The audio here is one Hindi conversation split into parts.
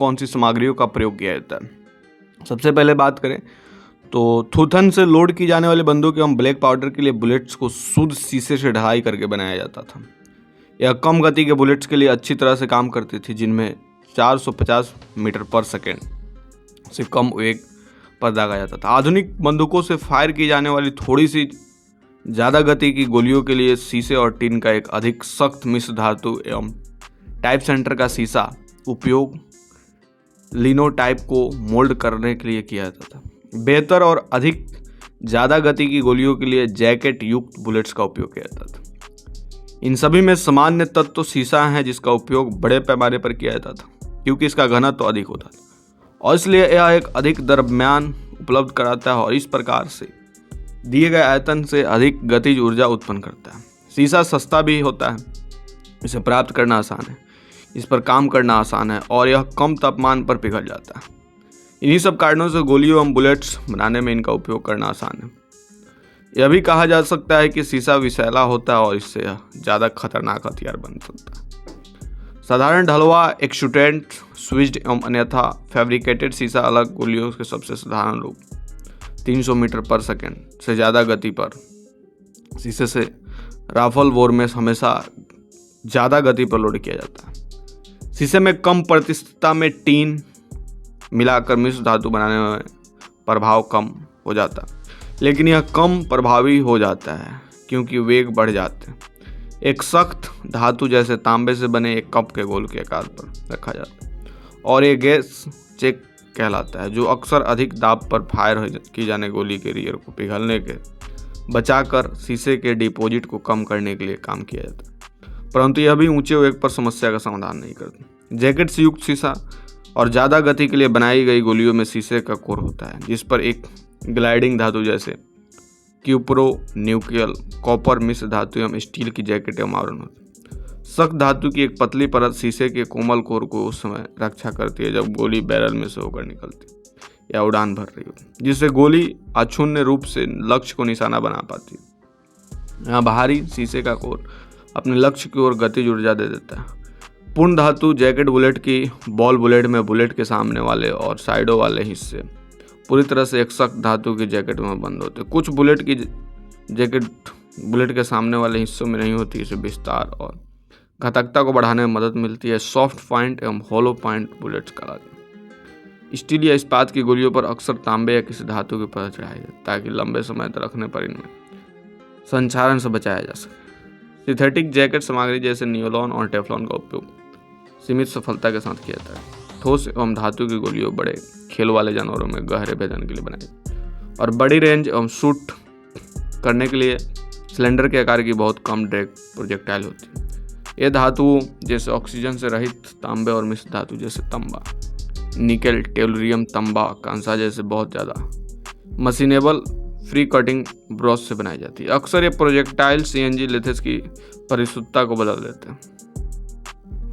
कौन सी सामग्रियों का प्रयोग किया जाता है। सबसे पहले बात करें तो थूथन से लोड की जाने वाली बंदूक एवं ब्लैक पाउडर के लिए बुलेट्स को शुद्ध शीशे से ढलाई करके बनाया जाता था। यह कम गति के बुलेट्स के लिए अच्छी तरह से काम करती थी, जिनमें 450 मीटर पर सेकेंड से कम वेग पर दागा जाता था। आधुनिक बंदूकों से फायर की जाने वाली थोड़ी सी ज़्यादा गति की गोलियों के लिए शीशे और टिन का एक अधिक सख्त मिश्र धातु एवं टाइप सेंटर का शीशा उपयोग लिनोटाइप को मोल्ड करने के लिए किया जाता था। बेहतर और अधिक ज़्यादा गति की गोलियों के लिए जैकेट युक्त बुलेट्स का उपयोग किया जाता था। इन सभी में सामान्य तत्व तो शीशा है, जिसका उपयोग बड़े पैमाने पर किया जाता था क्योंकि इसका घनत्व तो अधिक होता था और इसलिए यह एक अधिक द्रव्यमान उपलब्ध कराता है और इस प्रकार से दिए गए आयतन से अधिक गतिज ऊर्जा उत्पन्न करता है। शीशा सस्ता भी होता है, इसे प्राप्त करना आसान है, इस पर काम करना आसान है और यह कम तापमान पर पिघल जाता है। इन्हीं सब कारणों से गोलियों एवं बुलेट्स बनाने में इनका उपयोग करना आसान है। यह भी कहा जा सकता है कि शीशा विषैला होता है और इससे यह ज़्यादा खतरनाक हथियार बन सकता है। साधारण ढलवा एक्सट्रूडेंट स्विच्ड एवं अन्यथा फैब्रिकेटेड शीशा अलग गोलियों के सबसे साधारण रूप 300 मीटर पर सेकेंड से ज़्यादा गति पर शीशे से राफल बोर में हमेशा ज़्यादा गति पर लोड किया जाता है। शीशे में कम प्रतिशतता में टीन मिलाकर मिश्र धातु बनाने में प्रभाव कम हो जाता है, लेकिन यह कम प्रभावी हो जाता है क्योंकि वेग बढ़ जाते हैं। एक सख्त धातु जैसे तांबे से बने एक कप के गोल के आकार पर रखा जाता है और ये गैस चेक कहलाता है, जो अक्सर अधिक दाब पर फायर की जाने गोली के रियर को पिघलने के बचाकर शीशे के डिपॉजिट को कम करने के लिए काम किया जाता है, परंतु यह भी ऊंचे वेग पर समस्या का समाधान नहीं करती। जैकेट से युक्त शीशा और ज़्यादा गति के लिए बनाई गई गोलियों में शीशे का कोर होता है, जिस पर एक ग्लाइडिंग धातु जैसे क्यूप्रो न्यूक्लियल कॉपर मिश्र धातु एवं स्टील की जैकेट एवं आवरण होती है। सख्त धातु की एक पतली परत शीशे के कोमल कोर को उस समय रक्षा करती है जब गोली बैरल में से होकर निकलती या उड़ान भर रही होती, जिससे गोली अक्षुण्ण रूप से लक्ष्य को निशाना बना पाती है। यहाँ बाहरी शीशे का कोर अपने लक्ष्य की ओर गतिज ऊर्जा दे देता है। पूर्ण धातु जैकेट बुलेट की बॉल बुलेट में बुलेट के सामने वाले और साइडों वाले हिस्से पूरी तरह से एक सख्त धातु की जैकेट में बंद होते। कुछ बुलेट की जैकेट बुलेट के सामने वाले हिस्सों में नहीं होती, इसे विस्तार और घातकता को बढ़ाने में मदद मिलती है। सॉफ्ट पॉइंट एवं होलो पॉइंट बुलेट्स कहलाते हैं। स्टील या इस्पात की गोलियों पर अक्सर तांबे या किसी धातु की परत चढ़ाई जाती ताकि लंबे समय तक रखने पर इनमें संचारण से बचाया जा सके। सिंथेटिक जैकेट सामग्री जैसे नियोलॉन और टेफ्लॉन का उपयोग सीमित सफलता के साथ किया जाता है। ठोस एवं धातु की गोलियों बड़े खेल वाले जानवरों में गहरे भेदन के लिए बनाई और बड़ी रेंज एवं शूट करने के लिए सिलेंडर के आकार की बहुत कम ड्रैग प्रोजेक्टाइल होती है। ये धातुओं जैसे ऑक्सीजन से रहित तांबे और मिश्र धातु जैसे तांबा, निकेल, टेलुरियम, तांबा, कांसा जैसे बहुत ज़्यादा मशीनेबल फ्री कटिंग ब्रश से बनाई जाती है। अक्सर ये प्रोजेक्टाइल सीएनजी लेथेस की परिशुद्धता को बदल देते हैं।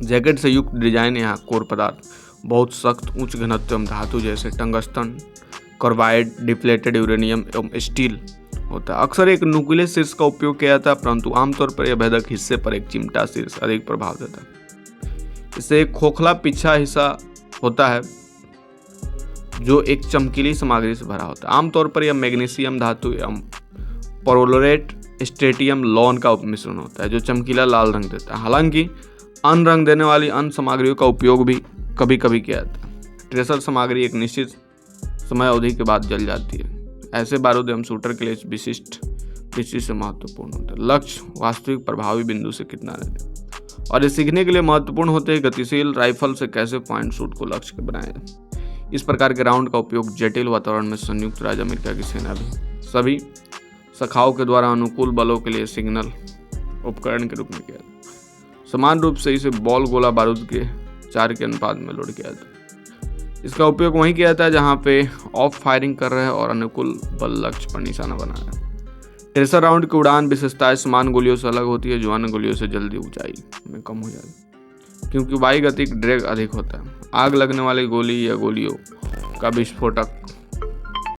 जैकेट से युक्त डिजाइन यहाँ कोर पदार्थ बहुत सख्त उच्च घनत्व एवं धातु जैसे टंगस्टन, कार्बाइड, डिप्लेटेड यूरेनियम एवं स्टील होता है। अक्सर एक नुकीले शीर्ष का उपयोग किया जाता है, परंतु आमतौर पर यह भेदक हिस्से पर एक चिमटा शीर्ष अधिक प्रभाव देता है। इससे एक खोखला पीछा हिस्सा होता है जो एक चमकीली सामग्री से भरा होता है। आमतौर पर यह मैग्नीशियम धातु एवं परलोरेट स्ट्रेटियम लॉन का मिश्रण होता है जो चमकीला लाल रंग देता है। हालांकि अन्य रंग देने वाली अन्य सामग्रियों का उपयोग भी कभी कभी किया जाता है। ट्रेसर सामग्री एक निश्चित समय अवधि के बाद जल जाती है। ऐसे बारूद एवं शूटर के लिए विशिष्ट दृष्टि से महत्वपूर्ण होता है। लक्ष्य वास्तविक प्रभावी बिंदु से कितना रहते और ये सीखने के लिए महत्वपूर्ण होते हैं। गतिशील राइफल से कैसे पॉइंट शूट को लक्ष्य के बनाया जाए। इस प्रकार के राउंड का उपयोग जटिल वातावरण में संयुक्त राज्य अमेरिका की सेना भी सभी शाखाओं के द्वारा अनुकूल बलों के लिए सिग्नल उपकरण के रूप में किया जाता है। समान रूप से इसे बॉल गोला बारूद के 4 के अनुपात में लोड किया जाता है। इसका उपयोग वहीं किया जाता है जहां पे ऑफ फायरिंग कर रहे हैं और अनुकूल बल लक्ष्य पर निशाना बना रहा है। ट्रेसर राउंड की उड़ान विशेषताएं समान गोलियों से अलग होती है जो अन्य गोलियों से जल्दी ऊंचाई में कम हो जाती है क्योंकि वायुगतिक ड्रैग अधिक होता है। आग लगने वाली गोली या गोलियों का विस्फोटक